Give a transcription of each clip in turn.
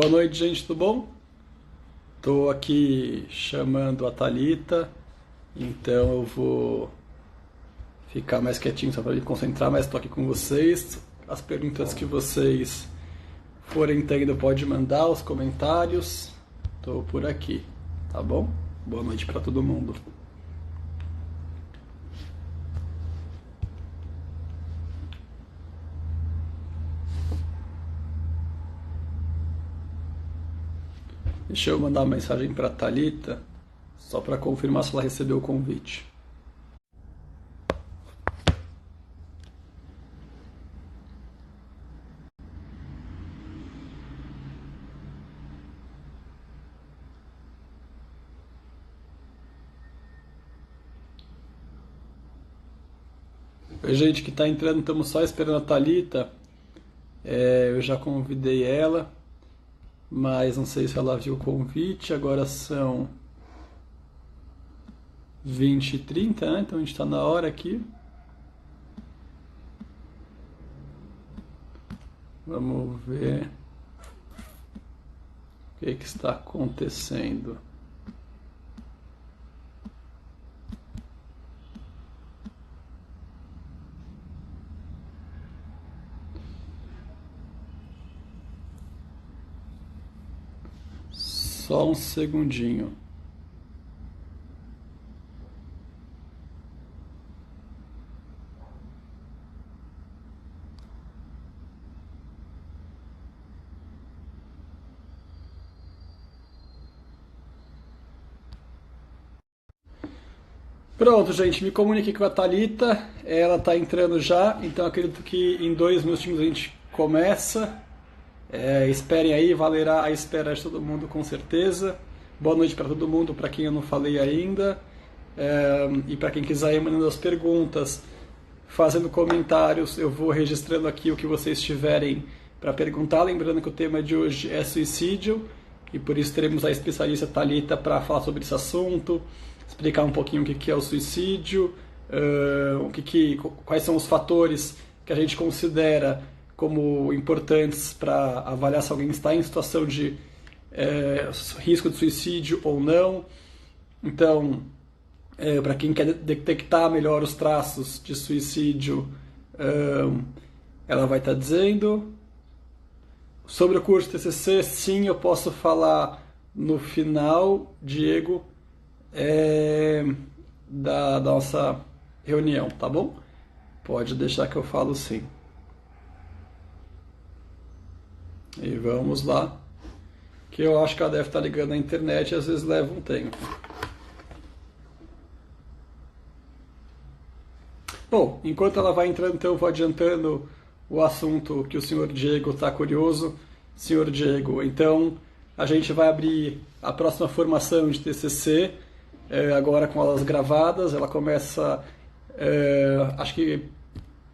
Boa noite, gente, tudo bom? Tô aqui chamando a Thalita, então eu vou ficar mais quietinho só para me concentrar, mas tô aqui com vocês. As perguntas que vocês forem tendo, pode mandar os comentários. Tô por aqui, tá bom? Boa noite para todo mundo. Deixa eu mandar uma mensagem para a Thalita, só para confirmar se ela recebeu o convite. Oi, gente que está entrando, estamos só esperando a Thalita. Eu já convidei ela, mas não sei se ela viu o convite. Agora são 20h30, né? Então a gente está na hora aqui. Vamos ver o que está acontecendo. Só um segundinho. Pronto, gente, me comuniquei com a Thalita, ela está entrando já, então acredito que em 2 minutinhos a gente começa. Esperem aí, valerá a espera de todo mundo com certeza. Boa noite para todo mundo, para quem eu não falei ainda. E para quem quiser ir mandando as perguntas, fazendo comentários, eu vou registrando aqui o que vocês tiverem para perguntar. Lembrando que o tema de hoje é suicídio, e por isso teremos a especialista Thalita para falar sobre esse assunto, explicar um pouquinho o que é o suicídio, quais são os fatores que a gente considera como importantes para avaliar se alguém está em situação de risco de suicídio ou não. Então, para quem quer detectar melhor os traços de suicídio, ela vai estar dizendo. Sobre o curso TCC, sim, eu posso falar no final, Diego, da nossa reunião, tá bom? Pode deixar que eu falo sim. E vamos lá, que eu acho que ela deve estar ligando na internet e às vezes leva um tempo. Bom, enquanto ela vai entrando, então eu vou adiantando o assunto que o senhor Diego está curioso. Senhor Diego, então a gente vai abrir a próxima formação de TCC, agora com aulas gravadas. Ela começa, acho que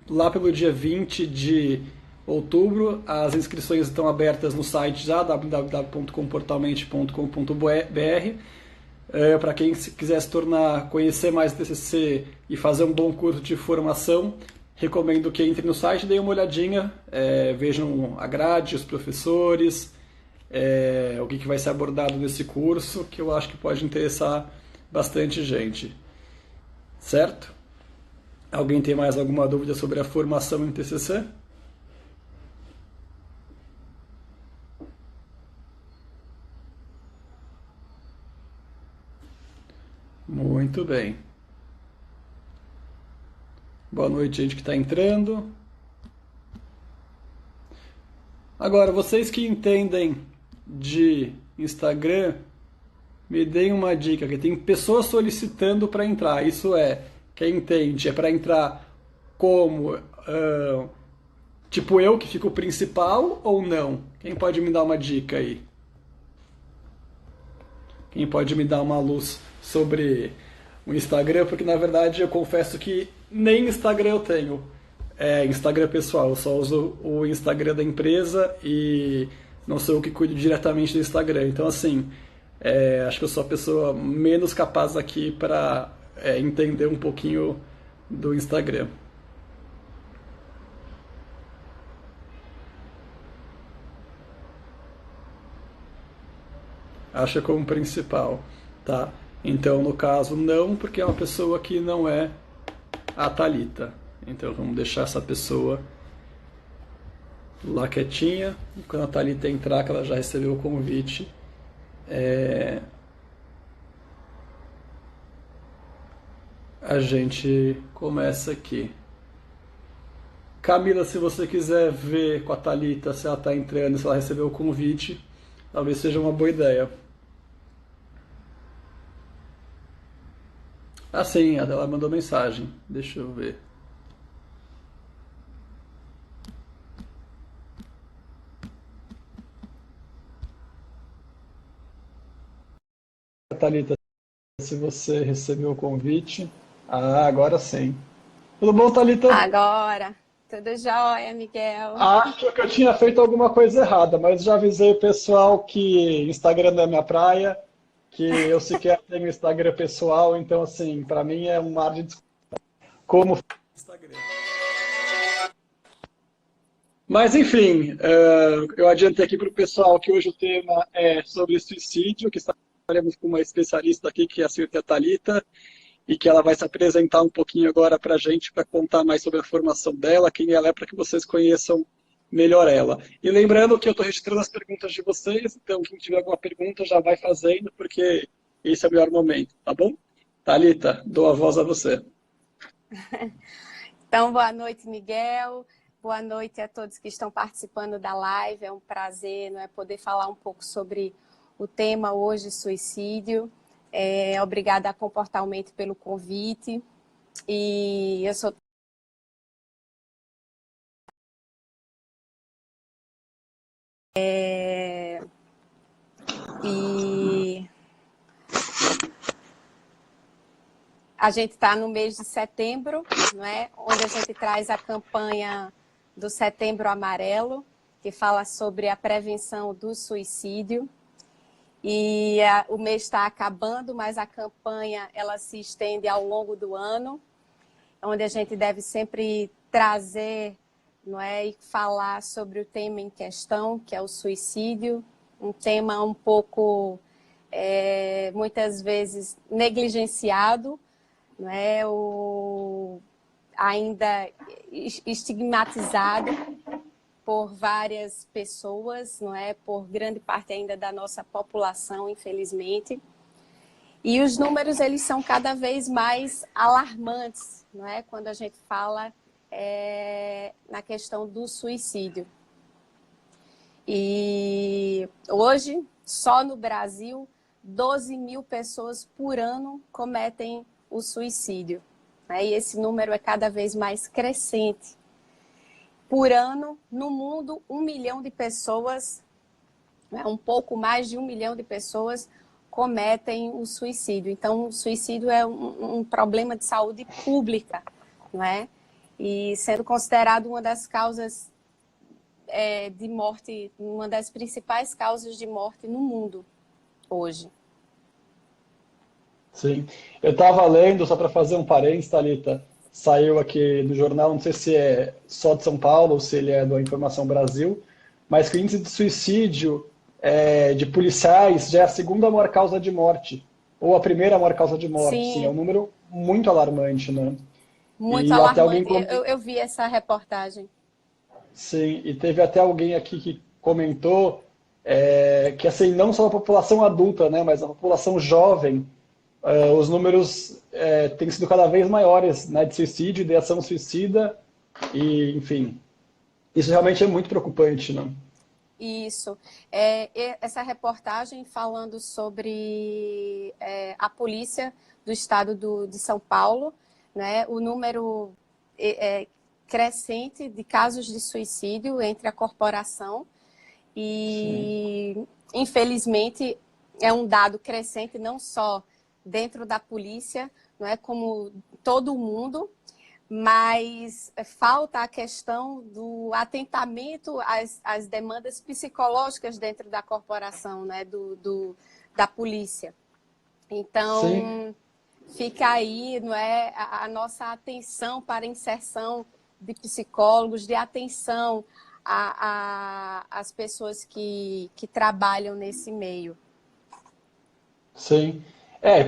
lá pelo dia 20 de outubro. As inscrições estão abertas no site já, www.comportalmente.com.br. Para quem quiser se tornar, conhecer mais o TCC e fazer um bom curso de formação, recomendo que entre no site, deem uma olhadinha, vejam a grade, os professores, o que vai ser abordado nesse curso, que eu acho que pode interessar bastante gente. Certo? Alguém tem mais alguma dúvida sobre a formação em TCC? Muito bem. Boa noite, gente que está entrando. Agora, vocês que entendem de Instagram, me deem uma dica, que tem pessoas solicitando para entrar. Isso quem entende, é para entrar como, tipo eu, que fico principal ou não? Quem pode me dar uma dica aí? Quem pode me dar uma luz sobre o Instagram? Porque na verdade eu confesso que nem Instagram eu tenho. Instagram pessoal, eu só uso o Instagram da empresa e não sou eu que cuido diretamente do Instagram. Então, assim, acho que eu sou a pessoa menos capaz aqui para entender um pouquinho do Instagram. acha como principal, tá? Então, no caso, não, porque é uma pessoa que não é a Thalita. Então, vamos deixar essa pessoa lá quietinha. E quando a Thalita entrar, que ela já recebeu o convite, a gente começa aqui. Camila, se você quiser ver com a Thalita se ela está entrando, se ela recebeu o convite, talvez seja uma boa ideia. Ah, sim, ela mandou mensagem. Deixa eu ver. Thalita, se você recebeu o convite. Ah, agora sim. Tudo bom, Thalita? Agora, tudo jóia, Miguel. Acho que eu tinha feito alguma coisa errada, mas já avisei o pessoal que Instagram não é minha praia, que eu sequer tenho Instagram pessoal, então assim, para mim é um mar de desculpa como Instagram. Mas enfim, eu adiantei aqui para o pessoal que hoje o tema é sobre suicídio, que estaremos com uma especialista aqui, que é a Silvia Thalita, e que ela vai se apresentar um pouquinho agora para a gente, para contar mais sobre a formação dela, quem ela é, para que vocês conheçam melhor ela. E lembrando que eu estou registrando as perguntas de vocês, então quem tiver alguma pergunta já vai fazendo, porque esse é o melhor momento, tá bom? Thalita, dou a voz a você. Então, boa noite, Miguel. Boa noite a todos que estão participando da live. É um prazer, não é, poder falar um pouco sobre o tema hoje, suicídio. Obrigada a Comportalmente pelo convite. E eu sou e a gente está no mês de setembro, não é? Onde a gente traz a campanha do Setembro Amarelo, que fala sobre a prevenção do suicídio. E o mês está acabando, mas a campanha ela se estende ao longo do ano, onde a gente deve sempre trazer, não é, e falar sobre o tema em questão, que é o suicídio, um tema um pouco, muitas vezes, negligenciado, não é, ainda estigmatizado por várias pessoas, não é? Por grande parte ainda da nossa população, infelizmente. E os números, eles são cada vez mais alarmantes, não é? Quando a gente fala na questão do suicídio. E hoje, só no Brasil, 12 mil pessoas por ano cometem o suicídio, né? E esse número é cada vez mais crescente. Por ano, no mundo, 1 milhão de pessoas, um pouco mais de 1 milhão de pessoas cometem o suicídio. Então, o suicídio é um problema de saúde pública, não é? E sendo considerado uma das causas de morte, uma das principais causas de morte no mundo hoje. Sim, eu estava lendo, só para fazer um parênteses, Thalita, saiu aqui do jornal, não sei se é só de São Paulo ou se ele é da Informação Brasil, mas que o índice de suicídio de policiais já é a segunda maior causa de morte, ou a primeira maior causa de morte, sim, é um Sim, número muito alarmante, né? muito E até alguém alarmante. Eu vi essa reportagem. sim, e teve até alguém aqui que comentou que assim, não só a população adulta, né, mas a população jovem, os números têm sido cada vez maiores, né, de suicídio, de ação suicida, e enfim, isso realmente é muito preocupante, né? Isso. Essa reportagem falando sobre a polícia do estado de São Paulo, né, o número crescente de casos de suicídio entre a corporação Sim, e, infelizmente, é um dado crescente não só dentro da polícia, não é como todo mundo, mas falta a questão do atentamento às demandas psicológicas dentro da corporação, né, da polícia. sim, Então, fica aí, não é, a nossa atenção para a inserção de psicólogos, de atenção às pessoas que trabalham nesse meio. Sim.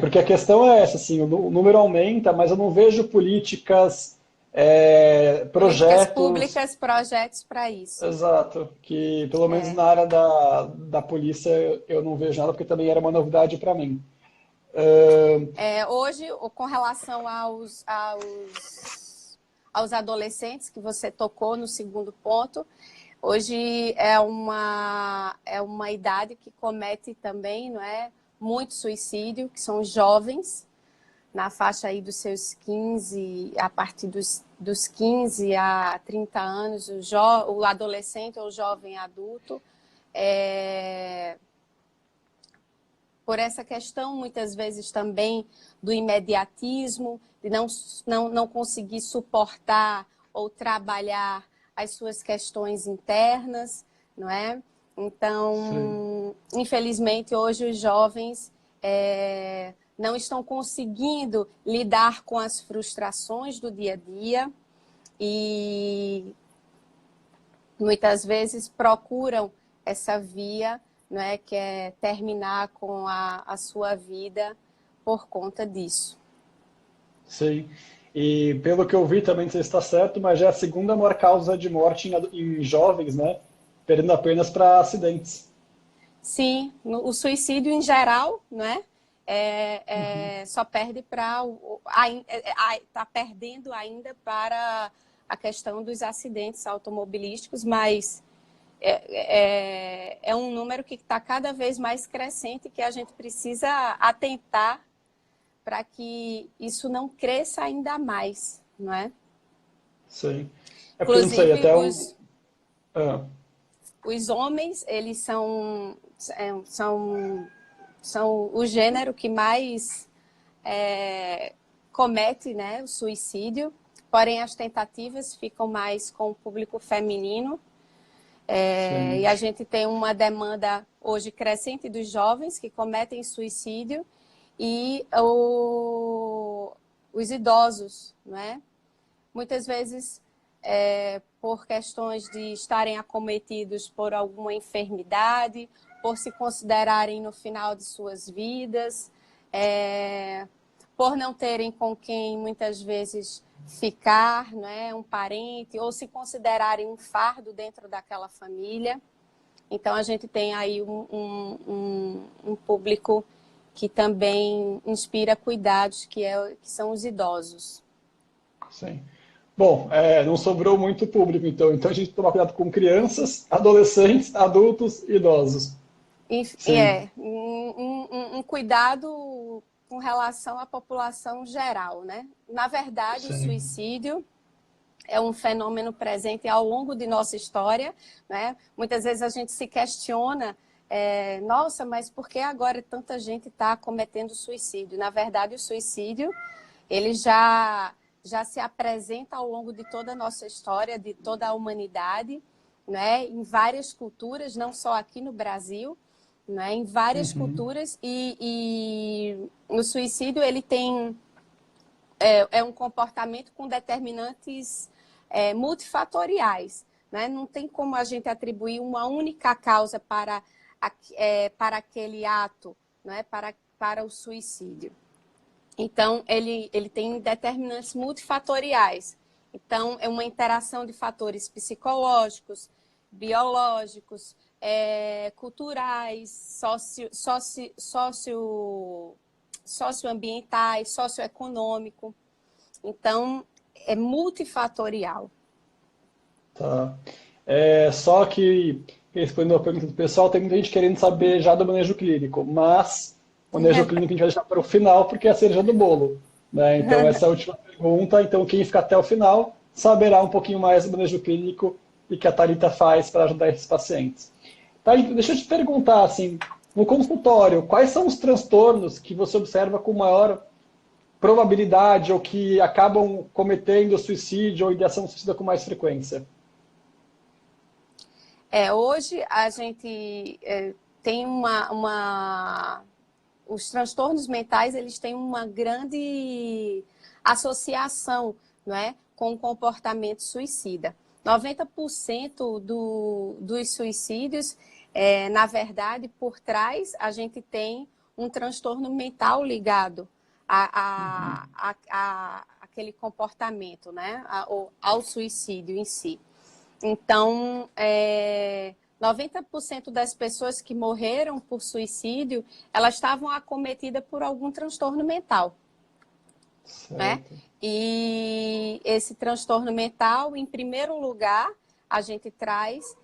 Porque a questão é essa, assim, o número aumenta, mas eu não vejo políticas, Políticas projetos, públicas, projetos para isso. exato, que pelo menos É, na área da polícia eu não vejo nada, porque também era uma novidade para mim. hoje, com relação aos adolescentes, que você tocou no segundo ponto, hoje é uma idade que comete também, não é, muito suicídio, que são jovens, na faixa aí dos seus 15, a partir dos 15 a 30 anos, o adolescente ou o jovem adulto, é, por essa questão, muitas vezes também do imediatismo, de não conseguir suportar ou trabalhar as suas questões internas, não é? Sim, Então, infelizmente, hoje os jovens não estão conseguindo lidar com as frustrações do dia a dia e muitas vezes procuram essa via, não é, que é terminar com a sua vida por conta disso. sim. E pelo que eu vi também, você está certo, mas já é a segunda maior causa de morte em jovens, né? Perdendo apenas para acidentes. Sim, o suicídio em geral, não é? Só perde para está perdendo ainda para a questão dos acidentes automobilísticos, mas é um número que está cada vez mais crescente, que a gente precisa atentar para que isso não cresça ainda mais, não é? Sim. É porque eu não sei, Inclusive, até um. os, Ah, os homens, eles são o gênero que mais comete, né, o suicídio, porém as tentativas ficam mais com o público feminino. E sim, a gente tem uma demanda hoje crescente dos jovens que cometem suicídio e os idosos, não é? Muitas vezes por questões de estarem acometidos por alguma enfermidade, por se considerarem no final de suas vidas, por não terem com quem muitas vezes ficar, não é, um parente, ou se considerarem um fardo dentro daquela família. Então a gente tem aí um público que também inspira cuidados, que são os idosos. sim. Bom, não sobrou muito público, então a gente tem que tomar cuidado com crianças, adolescentes, adultos e idosos. Sim, Um cuidado com relação à população geral, né? Na verdade, o sim, suicídio é um fenômeno presente ao longo de nossa história, né? Muitas vezes a gente se questiona, nossa, mas por que agora tanta gente está cometendo suicídio? Na verdade, o suicídio ele já se apresenta ao longo de toda a nossa história, de toda a humanidade, né? Em várias culturas, não só aqui no Brasil, né? Em várias culturas e o suicídio ele tem um comportamento com determinantes multifatoriais, né? Não tem como a gente atribuir uma única causa para aquele ato, né? Para o suicídio. Então, ele tem determinantes multifatoriais. Então, é uma interação de fatores psicológicos, biológicos, culturais, socioambientais, socioeconômico. Então, é multifatorial. tá. Só que, respondendo a pergunta do pessoal, tem muita gente querendo saber já do manejo clínico, mas o manejo clínico a gente vai deixar para o final, porque é a cereja do bolo, né? Então, essa é a última pergunta. Então, quem ficar até o final saberá um pouquinho mais do manejo clínico e que a Thalita faz para ajudar esses pacientes. Tá, então, deixa eu te perguntar, assim, no consultório, quais são os transtornos que você observa com maior probabilidade ou que acabam cometendo suicídio ou ideação suicida com mais frequência? Hoje a gente tem os transtornos mentais eles têm uma grande associação, não é, com o comportamento suicida. 90% dos suicídios, na verdade, por trás a gente tem um transtorno mental ligado àquele comportamento, né? Ao suicídio em si. Então, 90% das pessoas que morreram por suicídio, elas estavam acometidas por algum transtorno mental. Né? E esse transtorno mental, em primeiro lugar, a gente traz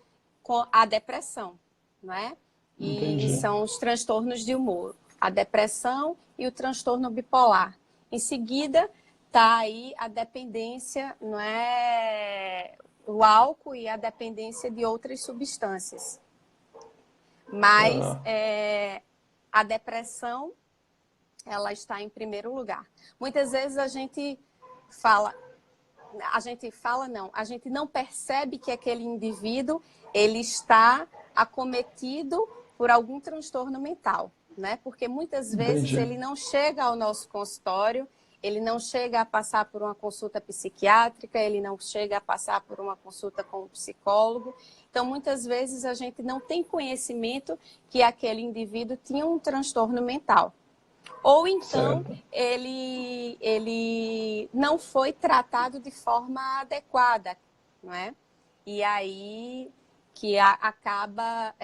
com a depressão, né? E são os transtornos de humor, a depressão e o transtorno bipolar. Em seguida, está aí a dependência, não é? O álcool e a dependência de outras substâncias. Mas a depressão, ela está em primeiro lugar. Muitas vezes a gente não percebe que aquele indivíduo, ele está acometido por algum transtorno mental, né? Porque muitas vezes ele não chega ao nosso consultório, ele não chega a passar por uma consulta psiquiátrica, ele não chega a passar por uma consulta com um psicólogo. Então, muitas vezes a gente não tem conhecimento que aquele indivíduo tinha um transtorno mental. Ou então, ele não foi tratado de forma adequada, não é? E aí que acaba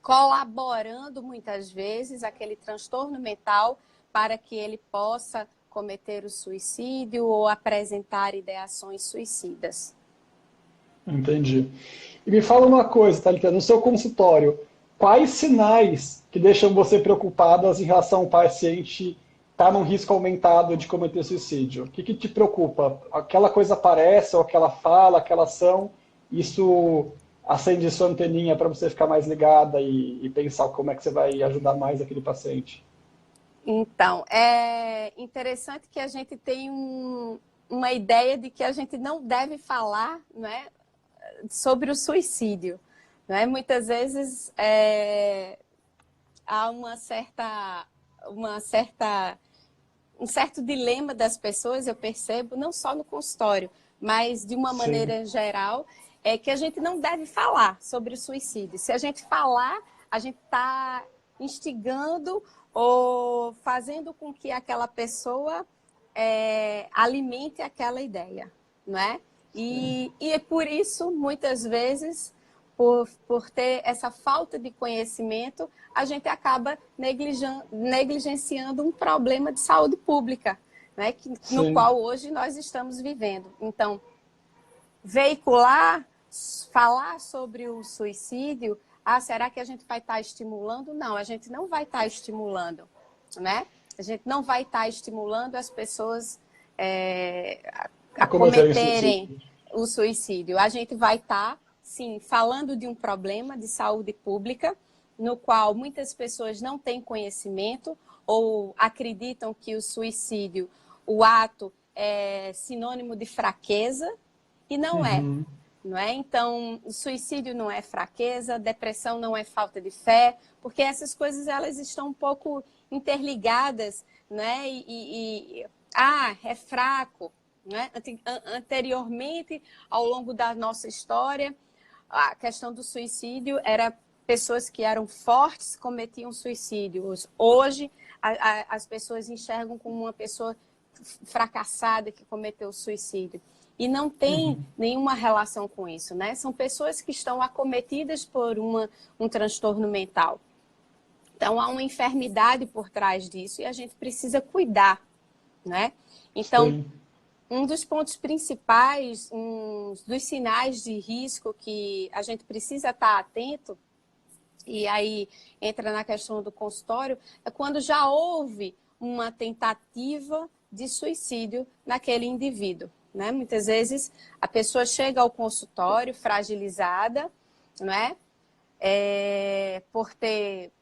colaborando muitas vezes aquele transtorno mental para que ele possa cometer o suicídio ou apresentar ideações suicidas. Entendi. E me fala uma coisa, Thalita, no seu consultório, quais sinais que deixam você preocupadas em relação ao paciente estar num risco aumentado de cometer suicídio? O que te preocupa? Aquela coisa aparece, ou aquela fala, aquela ação, isso acende sua anteninha para você ficar mais ligada e pensar como é que você vai ajudar mais aquele paciente? Então, é interessante que a gente tem uma ideia de que a gente não deve falar, não é, sobre o suicídio. Não é? Muitas vezes há um certo dilema das pessoas, eu percebo, não só no consultório, mas de uma maneira geral, é que a gente não deve falar sobre o suicídio. Se a gente falar, a gente está instigando ou fazendo com que aquela pessoa alimente aquela ideia, não é? E é por isso, muitas vezes, por ter essa falta de conhecimento, a gente acaba negligenciando um problema de saúde pública, né? No qual hoje nós estamos vivendo. Então, veicular, falar sobre o suicídio, será que a gente vai estar estimulando? Não, a gente não vai estar estimulando, né? A gente não vai estar estimulando as pessoas a cometerem o suicídio. A gente vai estar, sim, falando de um problema de saúde pública, no qual muitas pessoas não têm conhecimento ou acreditam que o suicídio, o ato, é sinônimo de fraqueza, e não é. Não é? Então, o suicídio não é fraqueza, depressão não é falta de fé, porque essas coisas elas estão um pouco interligadas, né? É fraco. Né? Anteriormente, ao longo da nossa história, a questão do suicídio era pessoas que eram fortes cometiam suicídio. Hoje, as pessoas enxergam como uma pessoa fracassada que cometeu suicídio. E não tem nenhuma relação com isso, né? São pessoas que estão acometidas por um transtorno mental. Então, há uma enfermidade por trás disso e a gente precisa cuidar, né? Então, um dos pontos principais, dos sinais de risco que a gente precisa estar atento, e aí entra na questão do consultório, é quando já houve uma tentativa de suicídio naquele indivíduo. Né? Muitas vezes a pessoa chega ao consultório fragilizada, não é? Por ter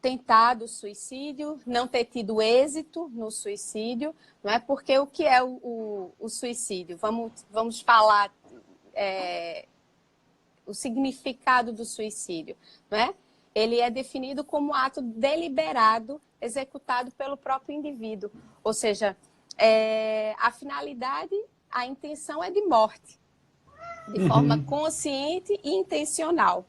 tentado o suicídio, não ter tido êxito no suicídio, não é? Porque o que é o suicídio? Vamos falar o significado do suicídio, não é? Ele é definido como ato deliberado executado pelo próprio indivíduo, ou seja, a finalidade, a intenção é de morte, de forma consciente e intencional,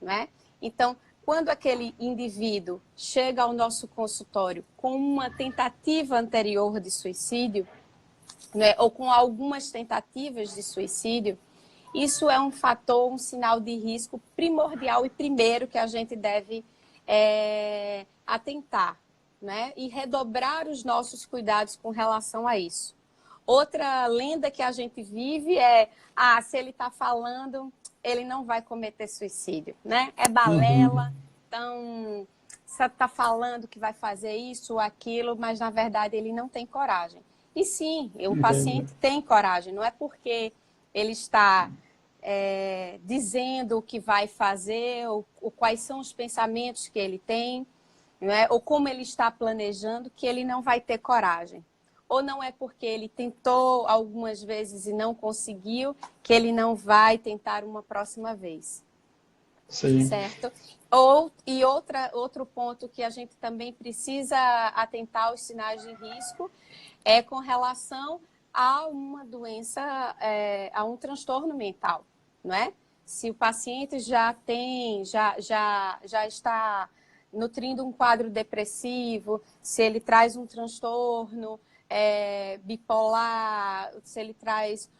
né? Então, quando aquele indivíduo chega ao nosso consultório com uma tentativa anterior de suicídio, né, ou com algumas tentativas de suicídio, isso é um fator, um sinal de risco primordial e primeiro que a gente deve atentar, né, e redobrar os nossos cuidados com relação a isso. Outra lenda que a gente vive é, se ele está falando, ele não vai cometer suicídio, né? É balela, então você está falando que vai fazer isso ou aquilo, mas na verdade ele não tem coragem. E sim, o paciente tem coragem, não é porque ele está dizendo o que vai fazer, ou quais são os pensamentos que ele tem, né? Ou como ele está planejando, que ele não vai ter coragem. Ou não é porque ele tentou algumas vezes e não conseguiu, que ele não vai tentar uma próxima vez. Sim. Certo? Outro ponto que a gente também precisa atentar aos sinais de risco é com relação a uma doença, a um transtorno mental, não é? Se o paciente já está nutrindo um quadro depressivo, se ele traz um transtorno bipolar, se ele traz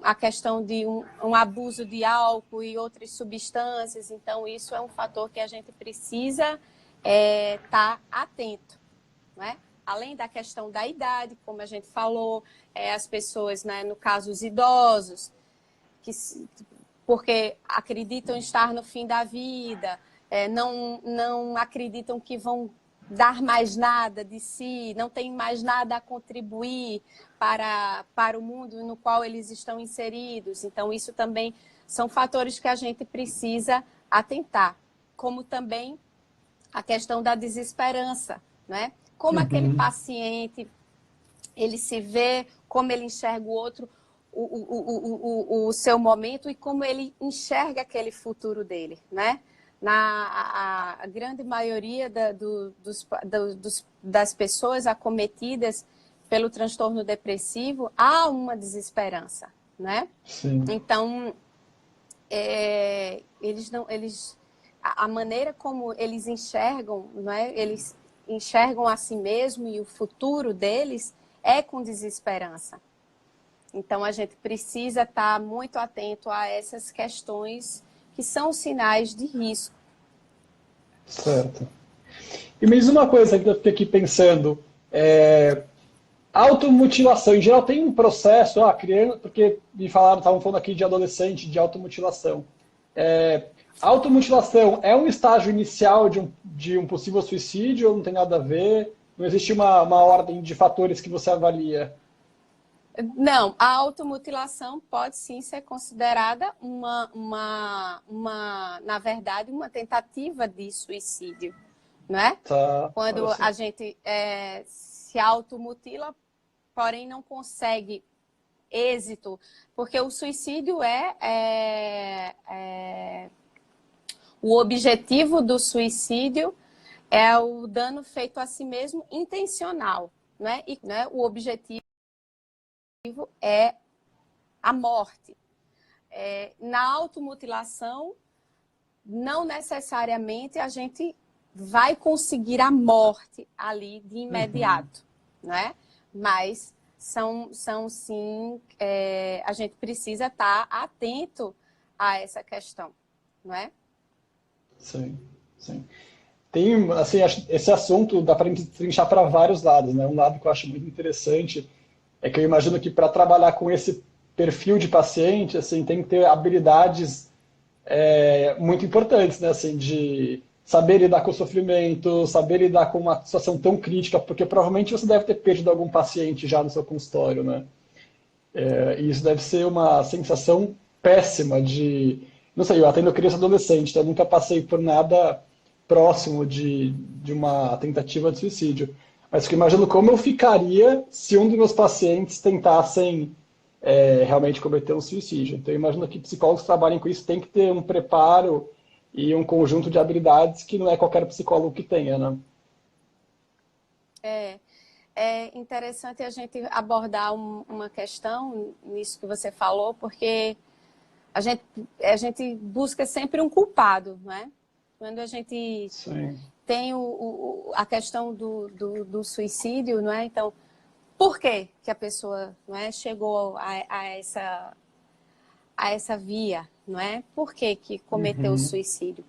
a questão de um abuso de álcool e outras substâncias, então isso é um fator que a gente precisa estar atento, né? Além da questão da idade, como a gente falou, as pessoas, né, no caso os idosos, porque acreditam estar no fim da vida, não acreditam que vão dar mais nada de si, não tem mais nada a contribuir para o mundo no qual eles estão inseridos. Então, isso também são fatores que a gente precisa atentar. Como também a questão da desesperança, né? Como aquele paciente, ele se vê, como ele enxerga o outro, o seu momento e como ele enxerga aquele futuro dele, né? A grande maioria das pessoas acometidas pelo transtorno depressivo, há uma desesperança, né? Sim. Então, a maneira como eles enxergam, né? Eles enxergam a si mesmo e o futuro deles é com desesperança. Então, a gente precisa estar muito atento a essas questões que são sinais de risco. Certo. E me diz uma coisa que eu fiquei aqui pensando, automutilação, em geral tem um processo, criança, porque me falaram, estavam falando aqui de adolescente, de automutilação. Automutilação é um estágio inicial de um possível suicídio ou não tem nada a ver? Não existe uma ordem de fatores que você avalia? Não, a automutilação pode sim ser considerada na verdade, uma tentativa de suicídio, não é? Tá. Quando a gente se automutila, porém não consegue êxito, porque o suicídio o objetivo do suicídio é o dano feito a si mesmo intencional, não é? E, né, o objetivo é a morte. Na automutilação, não necessariamente a gente vai conseguir a morte ali de imediato, né? Mas são sim, a gente precisa estar atento a essa questão, não é? Sim, sim. Tem, assim, esse assunto dá para trinchar para vários lados, né? Um lado que eu acho muito interessante é que eu imagino que para trabalhar com esse perfil de paciente, assim, tem que ter habilidades muito importantes, né? Assim, de saber lidar com o sofrimento, saber lidar com uma situação tão crítica, porque provavelmente você deve ter perdido algum paciente já no seu consultório, né? E isso deve ser uma sensação péssima de... Não sei, eu atendo criança e adolescente, então eu nunca passei por nada próximo de uma tentativa de suicídio. Mas eu imagino como eu ficaria se um dos meus pacientes tentassem realmente cometer um suicídio. Então eu imagino que psicólogos que trabalhem com isso têm que ter um preparo e um conjunto de habilidades que não é qualquer psicólogo que tenha, né? É interessante a gente abordar uma questão nisso que você falou, porque a gente busca sempre um culpado, né? Quando a gente Sim. tem a questão do suicídio, não é? Então, por que que a pessoa, não é, chegou a essa via, não é? Por que que cometeu o Uhum. suicídio?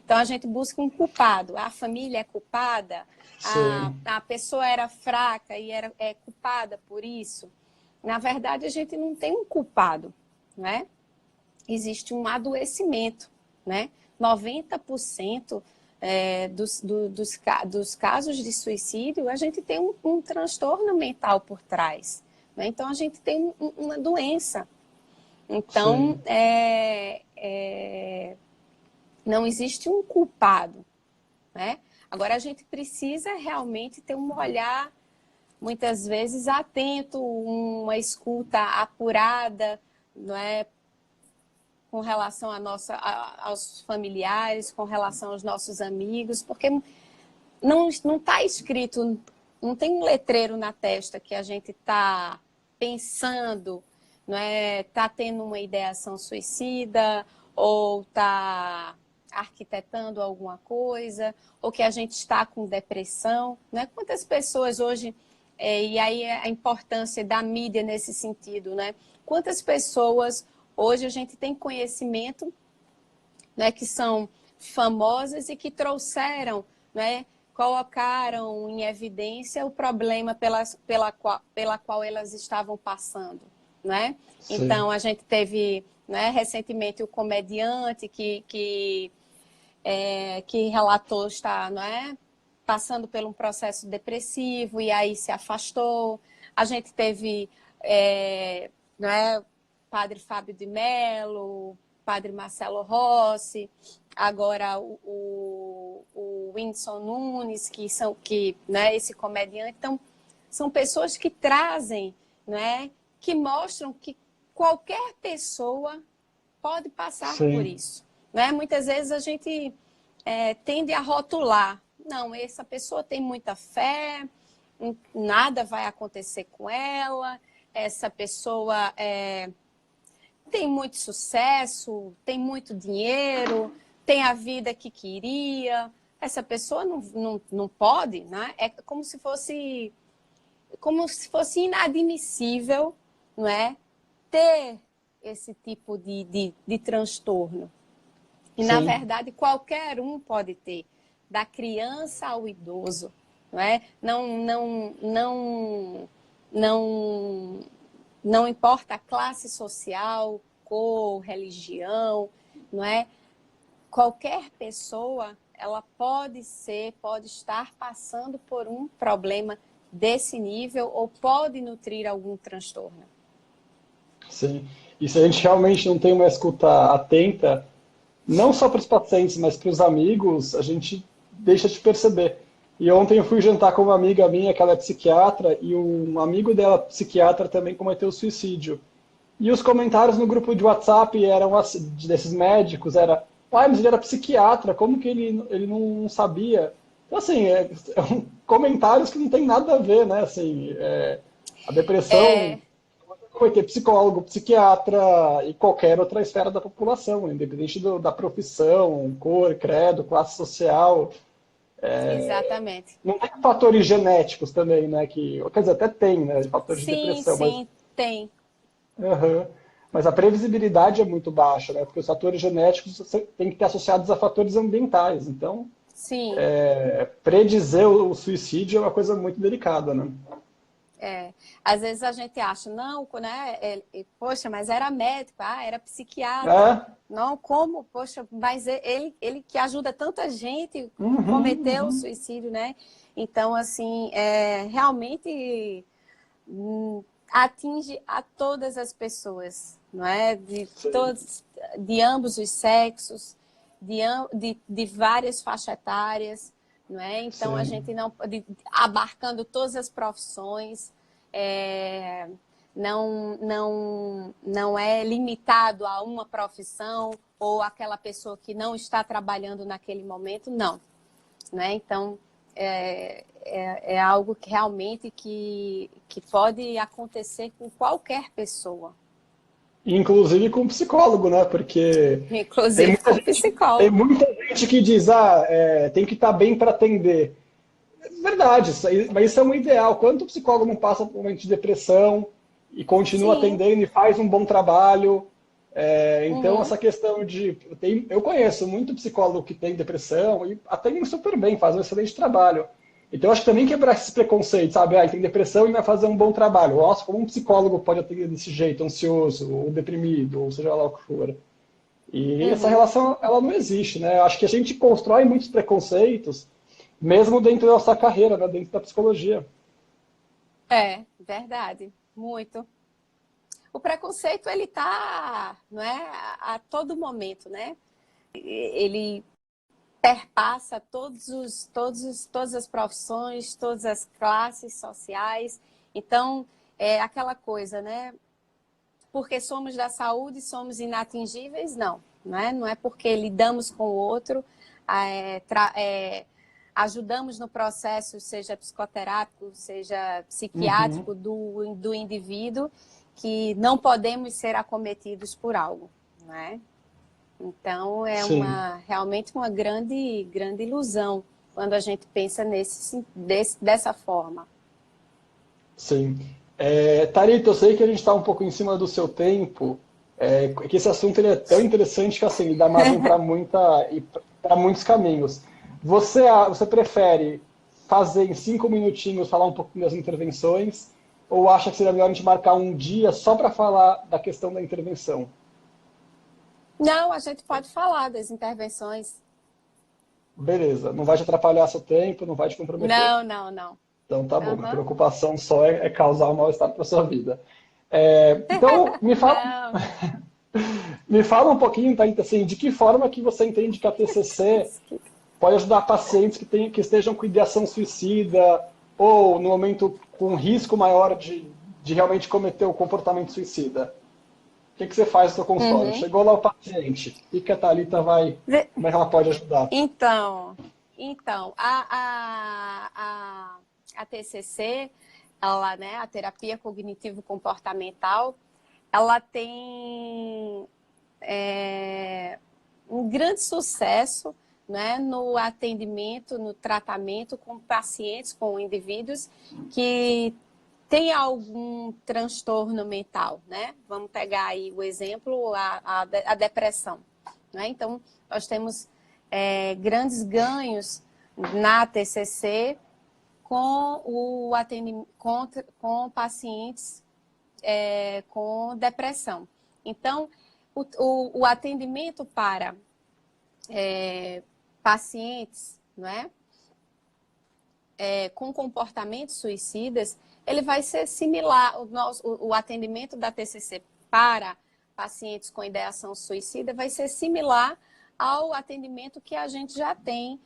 Então, a gente busca um culpado. A família é culpada, Sim. a pessoa era fraca e é culpada por isso. Na verdade, a gente não tem um culpado, né? Existe um adoecimento, né? 90% dos casos de suicídio, a gente tem um transtorno mental por trás, né? Então, a gente tem uma doença. Então, Sim. não existe um culpado, né? Agora, a gente precisa realmente ter um olhar, muitas vezes, atento, uma escuta apurada, não é? Com relação aos familiares, com relação aos nossos amigos, porque não está escrito, não tem um letreiro na testa que a gente está pensando, não é? Está tendo uma ideação suicida ou está arquitetando alguma coisa, ou que a gente está com depressão, né? Quantas pessoas hoje, e aí a importância da mídia nesse sentido, né? Quantas pessoas hoje a gente tem conhecimento, né, que são famosas e que trouxeram, né, colocaram em evidência o problema pela qual elas estavam passando, né? Sim. Então, a gente teve, né, recentemente o comediante que relatou estar, não é, passando por um processo depressivo e aí se afastou. A gente teve, não é, Padre Fábio de Mello, Padre Marcelo Rossi, agora o Whindersson Nunes, né, esse comediante. Então, são pessoas que trazem, né, que mostram que qualquer pessoa pode passar por Sim. isso, né? Muitas vezes a gente tende a rotular. Não, essa pessoa tem muita fé, nada vai acontecer com ela, essa pessoa tem muito sucesso, tem muito dinheiro, tem a vida que queria. Essa pessoa não pode, né? É como se fosse inadmissível, não é? Ter esse tipo de transtorno. E, na Sim. verdade, qualquer um pode ter, da criança ao idoso, não é? Não, não importa a classe social, cor, religião, não é? Qualquer pessoa, ela pode estar passando por um problema desse nível ou pode nutrir algum transtorno. Sim. E se a gente realmente não tem uma escuta atenta, não só para os pacientes, mas para os amigos, a gente deixa de perceber. E ontem eu fui jantar com uma amiga minha, que ela é psiquiatra, e um amigo dela, psiquiatra, também cometeu suicídio. E os comentários no grupo de WhatsApp eram desses médicos, mas ele era psiquiatra, como que ele não sabia? Então, assim, comentários que não tem nada a ver, né? Assim, a depressão É, vai ter psicólogo, psiquiatra e qualquer outra esfera da população, independente da profissão, cor, credo, classe social. exatamente. Não tem fatores genéticos também, né? Quer dizer, até tem, né? Fatores de Sim, depressão, mas, sim, tem. aham. Mas a previsibilidade é muito baixa, né? Porque os fatores genéticos têm que ter associados a fatores ambientais. Então, Sim, predizer o suicídio é uma coisa muito delicada, né? às vezes a gente acha, não, né? Poxa, mas era médico, era psiquiatra. É? Não, como? Poxa, mas ele que ajuda tanta gente Uhum, cometeu o uhum. suicídio, né? Então, assim, realmente atinge a todas as pessoas, não é? Sim, De ambos os sexos, de várias faixas etárias, não é? Então a sim. gente não abarcando todas as profissões, é, não é limitado a uma profissão ou aquela pessoa que não está trabalhando naquele momento, não, né? Então é algo que realmente que pode acontecer com qualquer pessoa, Inclusive com psicólogo, né? Porque tem inclusive muita com gente, tem psicólogo. muita gente que diz, tem que estar bem para atender. É verdade, mas isso é um ideal. Quanto o psicólogo não passa por um momento de depressão e continua Sim. atendendo e faz um bom trabalho? Então, Uhum. essa questão de... Eu conheço muito psicólogo que tem depressão e atendem super bem, fazem um excelente trabalho. Então, acho que também quebrar esses preconceitos, sabe? Ele tem depressão e vai fazer um bom trabalho. Nossa, como um psicólogo pode atender desse jeito, ansioso, ou deprimido, ou seja lá o que for. E essa Uhum. relação, ela não existe, né? Acho que a gente constrói muitos preconceitos, mesmo dentro da nossa carreira, né? Dentro da psicologia. É, verdade. Muito. O preconceito, ele tá, não é, a todo momento, né? Ele perpassa todas as profissões, todas as classes sociais. Então, é aquela coisa, né? Porque somos da saúde, somos inatingíveis? Não, não é? Não é porque lidamos com o outro, ajudamos no processo, seja psicoterápico, seja Uhum. psiquiátrico do indivíduo, que não podemos ser acometidos por algo, não é? Então, é Sim, realmente uma grande ilusão quando a gente pensa dessa forma. sim. Thalita, eu sei que a gente está um pouco em cima do seu tempo, que esse assunto ele é tão interessante que assim, ele dá margem para muitos caminhos. Você prefere fazer em 5 minutinhos, falar um pouquinho das intervenções, ou acha que seria melhor a gente marcar um dia só para falar da questão da intervenção? Não, a gente pode falar das intervenções. Beleza, não vai te atrapalhar seu tempo, não vai te comprometer. Não, não, não. Então tá bom, minha Aham. preocupação só é causar um mal-estar para sua vida. Então, Não. me fala um pouquinho, tá, assim, de que forma que você entende que a TCC pode ajudar pacientes que estejam com ideação suicida ou no momento com risco maior de realmente cometer o comportamento suicida. O que você faz no seu consultório? Uhum. Chegou lá o paciente, o que a Thalita como é que ela pode ajudar? Então, então a TCC, ela, né, a terapia cognitivo-comportamental, ela tem um grande sucesso, né, no atendimento, no tratamento com pacientes, com indivíduos que têm algum transtorno mental, né? Vamos pegar aí o exemplo, a depressão, né? Então, nós temos grandes ganhos na TCC com o atendimento com pacientes com depressão. Então, o atendimento para pacientes, não é? Com comportamentos suicidas, ele vai ser similar, o atendimento da TCC para pacientes com ideação suicida vai ser similar ao atendimento que a gente já tem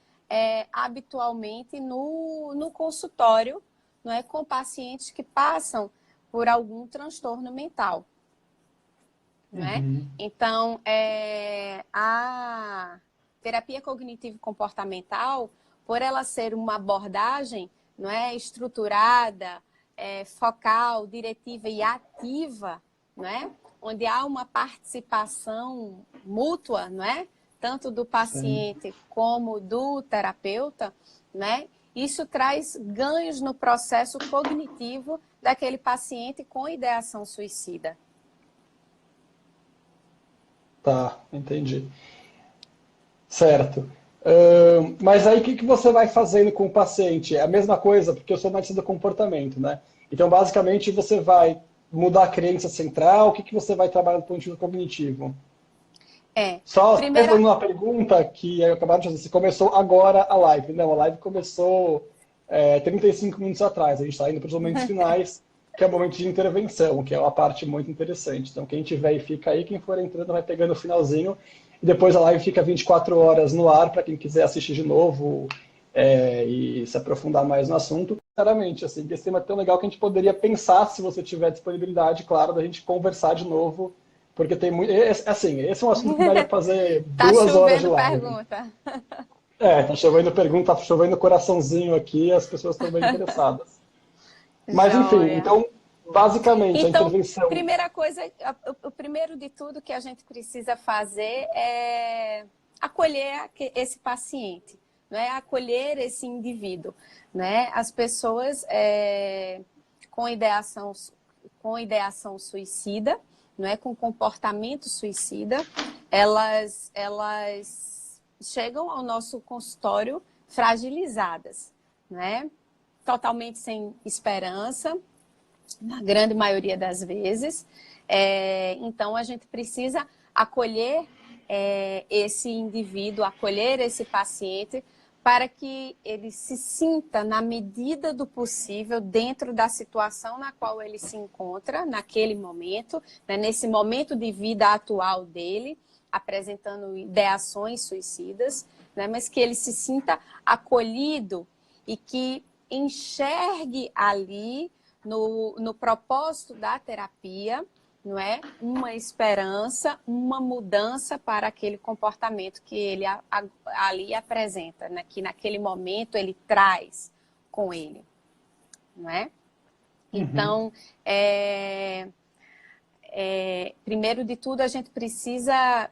habitualmente no consultório, não é? Com pacientes que passam por algum transtorno mental. Não é? Uhum. Então, a terapia cognitivo-comportamental, por ela ser uma abordagem, não é, estruturada, focal, diretiva e ativa, não é? Onde há uma participação mútua, não é? Tanto do Sim. paciente como do terapeuta, né? Isso traz ganhos no processo cognitivo daquele paciente com ideação suicida. Tá, entendi. Certo. Mas aí o que você vai fazendo com o paciente? É a mesma coisa, porque eu sou analista do comportamento, né? Então, basicamente, você vai mudar a crença central, o que você vai trabalhar do ponto de vista cognitivo? É, Só primeira, respondendo uma pergunta que eu acabei de fazer, você começou agora a live. Não, a live começou 35 minutos atrás, a gente está indo para os momentos finais, que é o momento de intervenção, que é uma parte muito interessante. Então, quem tiver e fica aí, quem for entrando vai pegando o finalzinho, e depois a live fica 24 horas no ar para quem quiser assistir de novo e se aprofundar mais no assunto. Sinceramente, assim, esse tema é tão legal que a gente poderia pensar, se você tiver disponibilidade, claro, da gente conversar de novo, porque tem muito. Assim, esse é um assunto que daria para fazer tá 2 horas de chovendo live. pergunta. Tá chovendo pergunta, tá chovendo coraçãozinho aqui, as pessoas estão bem interessadas. Mas enfim, Joia. então, basicamente, a Então, intervenção. primeira coisa, o primeiro de tudo que a gente precisa fazer é acolher esse paciente, né? Acolher esse indivíduo, né? As pessoas com ideação suicida, não é, com comportamento suicida, elas chegam ao nosso consultório fragilizadas, né? Totalmente sem esperança, na grande maioria das vezes. Então, a gente precisa acolher esse indivíduo, acolher esse paciente, para que ele se sinta, na medida do possível, dentro da situação na qual ele se encontra, naquele momento, né, nesse momento de vida atual dele, apresentando ideações suicidas, né, mas que ele se sinta acolhido e que enxergue ali, no propósito da terapia, não é? Uma esperança, uma mudança para aquele comportamento que ele ali apresenta, né? Que naquele momento ele traz com ele, não é? Então, primeiro de tudo, a gente precisa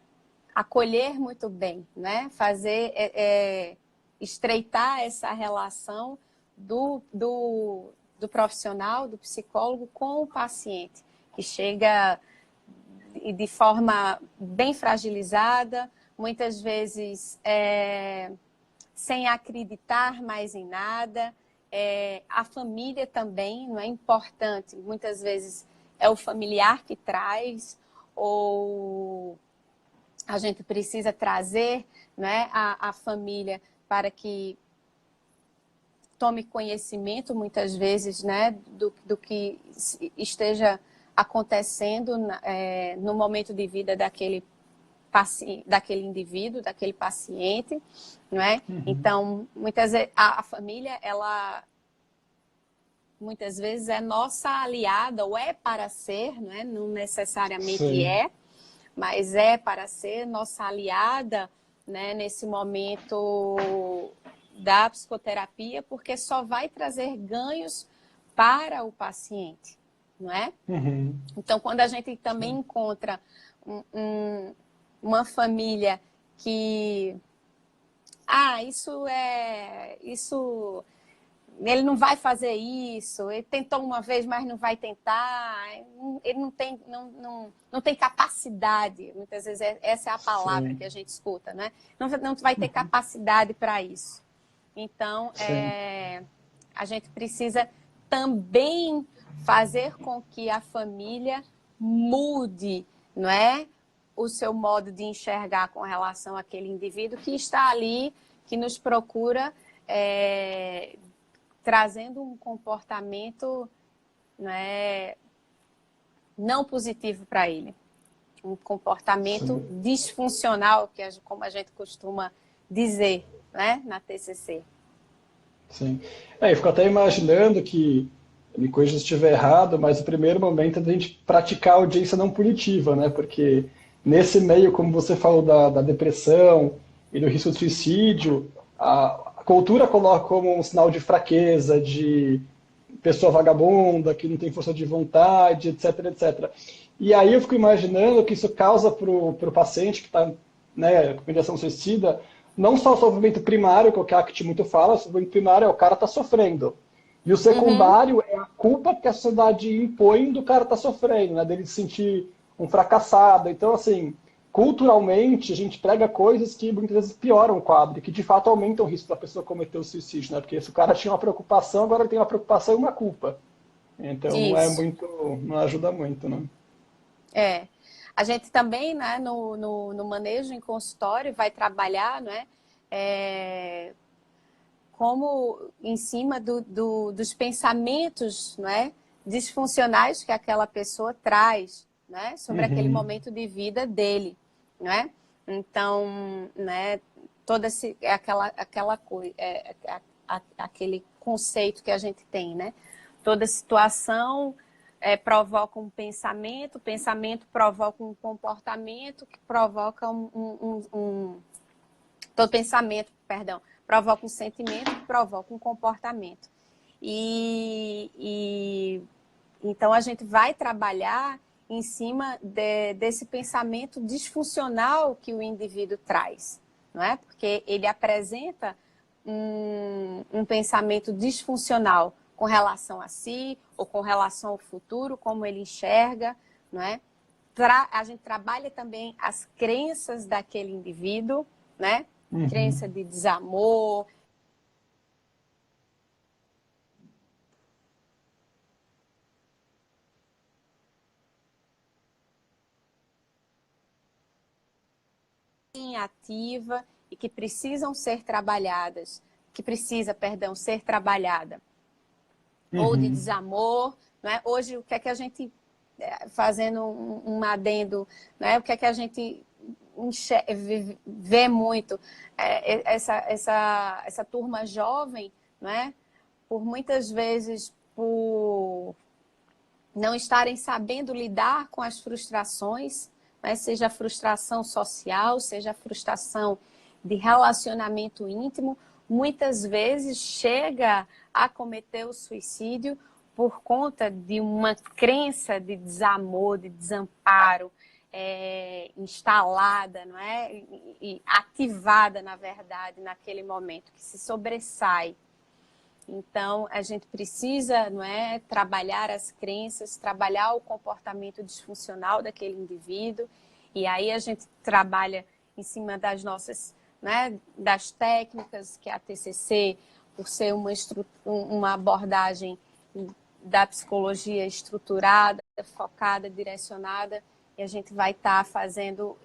acolher muito bem, né? Fazer, estreitar essa relação do profissional, do psicólogo com o paciente, que chega de forma bem fragilizada, muitas vezes sem acreditar mais em nada. A família também não é importante, muitas vezes é o familiar que traz, ou a gente precisa trazer, né, a família para que tome conhecimento, muitas vezes, né, do que esteja acontecendo no momento de vida daquele indivíduo, daquele paciente, não é? Então, muitas vezes, a família, ela muitas vezes é nossa aliada, ou é para ser, não é? Não necessariamente Sim. mas é para ser nossa aliada, né, nesse momento da psicoterapia, porque só vai trazer ganhos para o paciente, não é? Então, quando a gente também encontra uma família que... ele não vai fazer isso, ele tentou uma vez, mas não vai tentar, ele não tem capacidade, muitas vezes essa é a palavra que a gente escuta, né? Não vai ter capacidade para isso. Então, a gente precisa também fazer com que a família mude, não é? O seu modo de enxergar com relação àquele indivíduo que está ali, que nos procura, trazendo um comportamento, né, não positivo para ele. Um comportamento disfuncional, como a gente costuma dizer, né, na TCC. Sim. Eu fico até imaginando que, me corrija se estiver errado, mas o primeiro momento é a gente praticar a audiência não punitiva, né? Porque nesse meio, como você falou da depressão e do risco de suicídio, a cultura coloca como um sinal de fraqueza, de pessoa vagabunda, que não tem força de vontade, etc, etc. E aí eu fico imaginando que isso causa para o paciente que está, né, com ideação suicida, não só o sofrimento primário, que é o que a Akti muito fala, o sofrimento primário é o cara tá sofrendo. E o secundário é a culpa que a sociedade impõe do cara tá sofrendo, né, dele se sentir um fracassado. Então, assim, culturalmente, a gente prega coisas que muitas vezes pioram o quadro, que de fato aumentam o risco da pessoa cometer o suicídio, né? Porque se o cara tinha uma preocupação, agora ele tem uma preocupação e uma culpa. Então Isso. não ajuda muito, né? A gente também, né, no manejo em consultório vai trabalhar, né, como em cima dos pensamentos, né, disfuncionais que aquela pessoa traz, né, sobre aquele momento de vida dele, né? Então, né, aquela coisa, aquele conceito que a gente tem, né? Toda situação provoca um pensamento, o pensamento provoca um comportamento, que provoca todo pensamento, perdão, provoca um sentimento, que provoca um comportamento. Então a gente vai trabalhar em cima desse pensamento disfuncional que o indivíduo traz, não é? Porque ele apresenta um pensamento disfuncional com relação a si ou com relação ao futuro, como ele enxerga, não é? A gente trabalha também as crenças daquele indivíduo, né? Crença de desamor, ativa e que precisam ser trabalhadas, que precisa, perdão, ser trabalhada. Ou de desamor, né? Hoje, o que é que a gente, fazendo um adendo, né? O que é que a gente vê muito? Essa turma jovem, né? Por muitas vezes, por não estarem sabendo lidar com as frustrações, né? Seja a frustração social, seja a frustração de relacionamento íntimo, muitas vezes chega a cometer o suicídio por conta de uma crença de desamor, de desamparo, instalada, não é? E ativada, na verdade, naquele momento, que se sobressai. Então, a gente precisa, não é, trabalhar as crenças, trabalhar o comportamento disfuncional daquele indivíduo, e aí a gente trabalha em cima das nossas, né, das técnicas que a TCC, por ser uma abordagem da psicologia estruturada, focada, direcionada, e a gente vai estar fazendo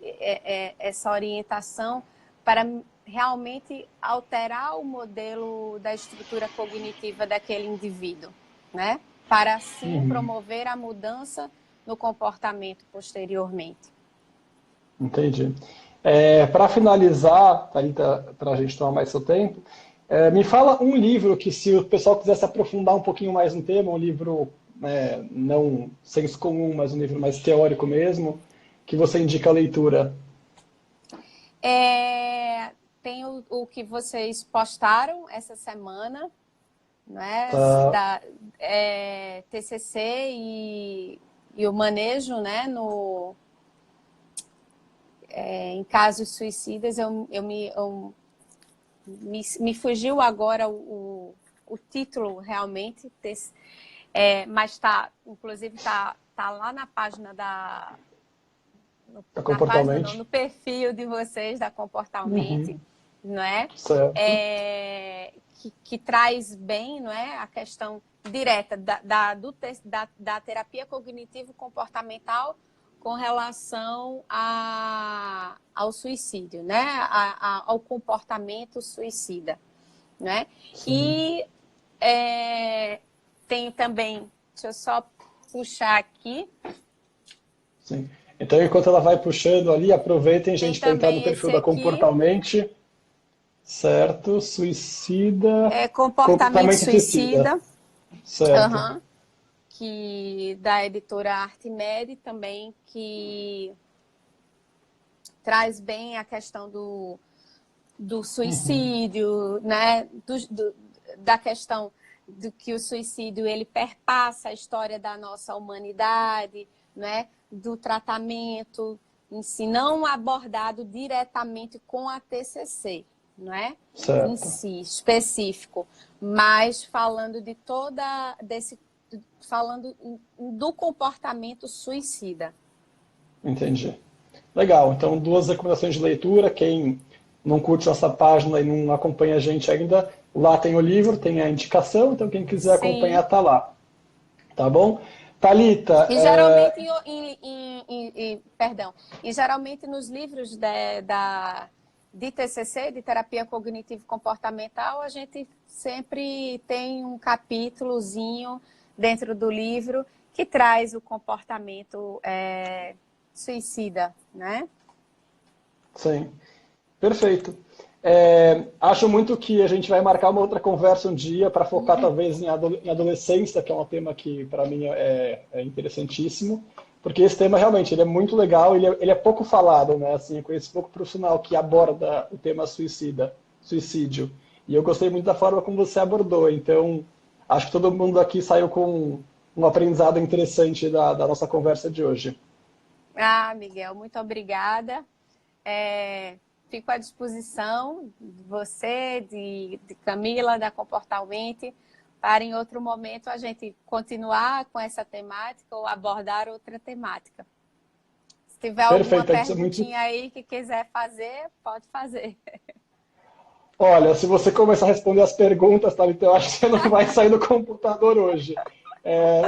essa orientação para realmente alterar o modelo da estrutura cognitiva daquele indivíduo, né? Para assim promover a mudança no comportamento posteriormente. Entendi. Para finalizar, Thalita, para a gente tomar mais seu tempo, me fala um livro que, se o pessoal quiser se aprofundar um pouquinho mais no tema, um livro não senso comum, mas um livro mais teórico mesmo, que você indica a leitura. Tem o que vocês postaram essa semana, né? Tá. TCC e o manejo, né? Em casos suicidas, me fugiu agora o título realmente, mas inclusive tá lá na página no perfil de vocês da Comportalmente, não é? Certo. Que traz bem, não é, a questão direta da terapia cognitivo-comportamental com relação ao suicídio, né? Ao comportamento suicida, né? E tem também, deixa eu só puxar aqui. Sim. Então, enquanto ela vai puxando ali, aproveitem, gente, para entrar no perfil da aqui, Comportalmente. Certo, suicida. Comportamento suicida. Certo. Que da editora Artimed também, que traz bem a questão do suicídio, né? Da questão do que o suicídio ele perpassa a história da nossa humanidade, né? Do tratamento em si, não abordado diretamente com a TCC, não é? Certo. Em si, específico, mas falando falando do comportamento suicida. Entendi. Legal, então 2 recomendações de leitura. Quem não curte nossa página e não acompanha a gente ainda, lá tem o livro, tem a indicação, então quem quiser acompanhar tá lá. Tá bom? Thalita... E geralmente, e geralmente nos livros de TCC, de terapia cognitivo-comportamental, a gente sempre tem um capítulozinho dentro do livro que traz o comportamento suicida, né? Sim, perfeito. Acho muito que a gente vai marcar uma outra conversa um dia para focar talvez em adolescência, que é um tema que para mim é interessantíssimo, porque esse tema realmente ele é muito legal, ele é pouco falado, né? Assim, eu conheço pouco profissional que aborda o tema suicídio, e eu gostei muito da forma como você abordou, então acho que todo mundo aqui saiu com um aprendizado interessante da nossa conversa de hoje. Miguel, muito obrigada. fico à disposição de você, de Camila, da Comportalmente, para em outro momento a gente continuar com essa temática ou abordar outra temática. Se tiver alguma Perfeito, isso é muito. perguntinha aí que quiser fazer, pode fazer. Olha, se você começar a responder as perguntas, tá, então eu acho que você não vai sair do computador hoje.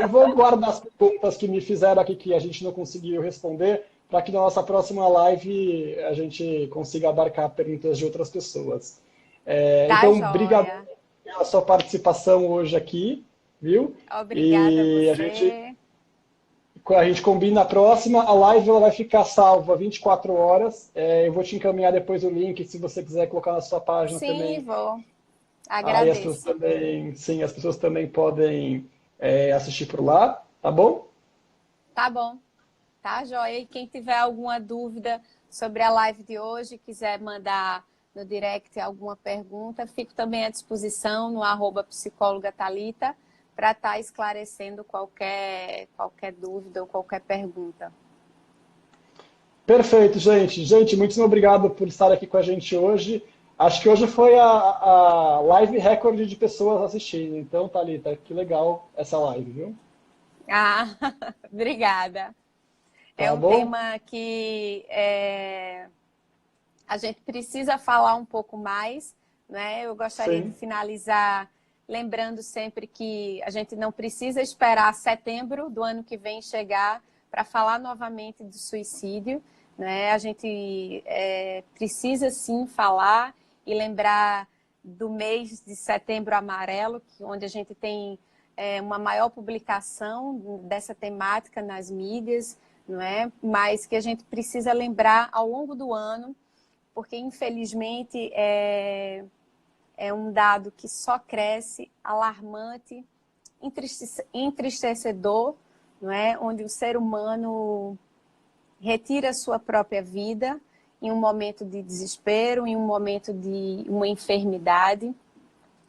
Eu vou guardar as perguntas que me fizeram aqui que a gente não conseguiu responder, para que na nossa próxima live a gente consiga abarcar perguntas de outras pessoas. Tá, Então, obrigado joia. pela sua participação hoje aqui, viu? Obrigada a E você. a gente combina a próxima, a live ela vai ficar salva 24 horas. Eu vou te encaminhar depois o link, se você quiser colocar na sua página Sim, também. vou. Aí as pessoas Agradeço. também, sim, as pessoas também podem assistir por lá, tá bom? Tá bom. Tá, joia? E quem tiver alguma dúvida sobre a live de hoje, quiser mandar no direct alguma pergunta, fico também à disposição no @psicóloga Thalita para estar esclarecendo qualquer dúvida ou qualquer pergunta. Perfeito, gente. Gente, muito obrigado por estar aqui com a gente hoje. Acho que hoje foi a live recorde de pessoas assistindo. Então, Thalita, que legal essa live, viu? Ah, obrigada. É Tá um bom? tema que a gente precisa falar um pouco mais, né? Eu gostaria de Sim, finalizar lembrando sempre que a gente não precisa esperar setembro do ano que vem chegar para falar novamente do suicídio, né? A gente precisa sim falar e lembrar do mês de setembro amarelo, onde a gente tem uma maior publicação dessa temática nas mídias, não é? Mas que a gente precisa lembrar ao longo do ano, porque infelizmente é um dado que só cresce, alarmante, entristecedor, não é? Onde o ser humano retira a sua própria vida em um momento de desespero, em um momento de uma enfermidade,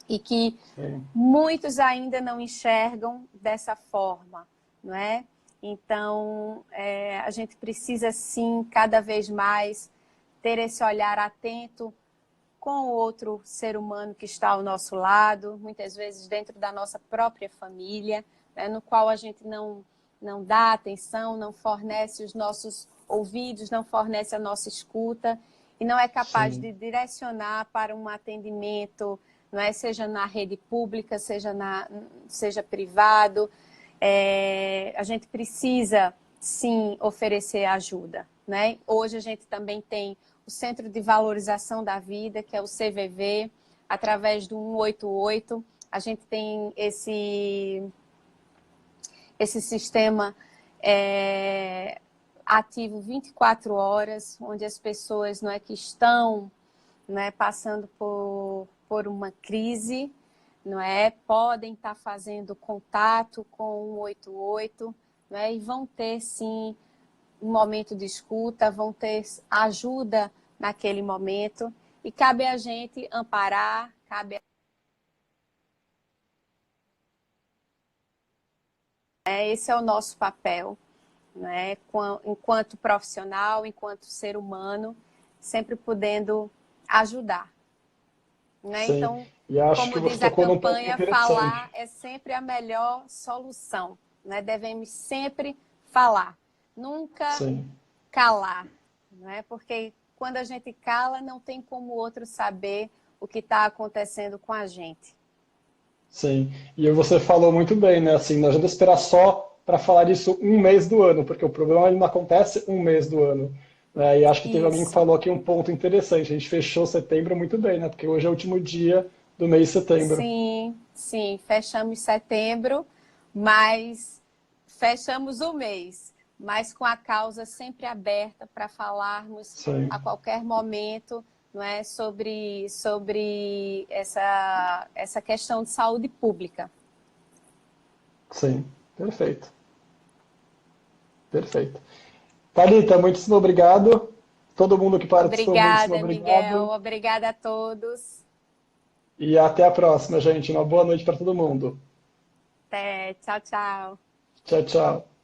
e que sim, muitos ainda não enxergam dessa forma, não é? Então, a gente precisa sim, cada vez mais, ter esse olhar atento com o outro ser humano que está ao nosso lado, muitas vezes dentro da nossa própria família, né, no qual a gente não dá atenção, não fornece os nossos ouvidos, não fornece a nossa escuta e não é capaz sim, de direcionar para um atendimento, não é, seja na rede pública, seja privado. A gente precisa, sim, oferecer ajuda, né? Hoje a gente também tem o Centro de Valorização da Vida, que é o CVV, através do 188. A gente tem esse sistema ativo 24 horas, onde as pessoas não é, que estão, não é, passando por uma crise, não é, podem estar fazendo contato com o 188, não é, e vão ter, sim, um momento de escuta, vão ter ajuda naquele momento, e cabe a gente amparar, esse é o nosso papel, né? Enquanto profissional, enquanto ser humano, sempre podendo ajudar, né? sim. Então, E acho que como você diz a tocou num ponto campanha, falar interessante. é sempre a melhor solução, né? Devemos sempre falar, nunca Sim. calar, não é? Porque quando a gente cala, não tem como o outro saber o que está acontecendo com a gente. Sim, e você falou muito bem, né? Assim, não adianta esperar só para falar isso um mês do ano, porque o problema ele não acontece um mês do ano, né? E acho que teve alguém que Isso. falou aqui um ponto interessante. A gente fechou setembro muito bem, né? Porque hoje é o último dia do mês de setembro. Sim, sim, fechamos setembro, mas fechamos o mês, mas com a causa sempre aberta para falarmos Sim, a qualquer momento, não é, sobre essa questão de saúde pública. sim, perfeito, perfeito. Thalita, muitíssimo obrigado. Todo mundo que participou, muitíssimo Obrigada, Miguel. obrigado. Obrigada a todos. E até a próxima, gente. Uma boa noite para todo mundo. Até, tchau, tchau. Tchau, tchau.